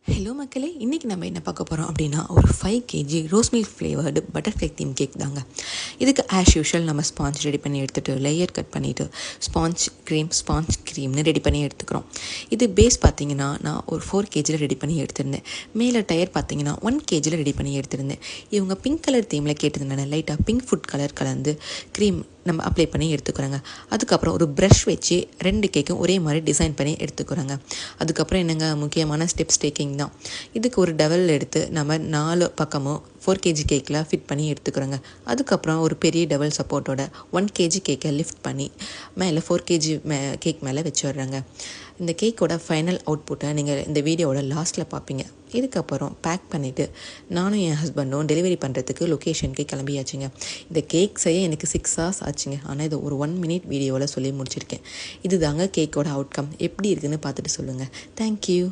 Hello மக்களே, இன்றைக்கி நம்ம என்ன பார்க்க போகிறோம் அப்படின்னா ஒரு 5 KG rose milk flavoured butterfly theme cake தாங்க. இதுக்கு ஆஸ் யூஷுவல் நம்ம ஸ்பாஞ்ச் ரெடி பண்ணி எடுத்துகிட்டு லேயர் கட் பண்ணிவிட்டு ஸ்பாஞ்ச் க்ரீம்னு ரெடி பண்ணி எடுத்துக்கிறோம். இது பேஸ் பார்த்திங்கன்னா நான் ஒரு 4 கேஜியில் ரெடி பண்ணி எடுத்திருந்தேன். மேலே டயர் பார்த்திங்கன்னா 1 கேஜியில் ரெடி பண்ணி எடுத்திருந்தேன். இவங்க பிங்க் கலர் தீமில் கேட்டிருந்தேன். லைட்டாக பிங்க் ஃபுட் கலர் கலந்து க்ரீம் நம்ம அப்ளை பண்ணி எடுத்துக்கிறோங்க. அதுக்கப்புறம் ஒரு ப்ரஷ் வச்சு 2 கேக்கும் ஒரே மாதிரி டிசைன் பண்ணி எடுத்துக்கிறோங்க. அதுக்கப்புறம் என்னங்க முக்கியமான ஸ்டெப்ஸ் டேக்கிங் தான். இதுக்கு ஒரு டவல் எடுத்து நம்ம 4 பக்கமும் 4 கேஜி கேக்கில் ஃபிட் பண்ணி எடுத்துக்கிறோங்க. அதுக்கப்புறம் ஒரு பெரிய டபுள் சப்போர்ட்டோட 1 கேஜி கேக்கை லிஃப்ட் பண்ணி மேலே 4 கேஜி கேக் மேலே வச்சிடுறாங்க. இந்த கேக்கோட ஃபைனல் அவுட்புட்டை நீங்கள் இந்த வீடியோவோட லாஸ்ட்டில் பார்ப்பீங்க. இதுக்கப்புறம் பேக் பண்ணிவிட்டு நானும் என் ஹஸ்பண்டும் டெலிவரி பண்ணுறதுக்கு லொக்கேஷனுக்கு கிளம்பியாச்சுங்க. இந்த கேக் செய்ய எனக்கு 6 hours ஆச்சுங்க. ஆனால் இது ஒரு 1 minute வீடியோவில் சொல்லி முடிச்சிருக்கேன். இது தாங்க கேக்கோட அவுட்கம். எப்படி இருக்குதுன்னு பார்த்துட்டு சொல்லுங்கள். தேங்க்யூ.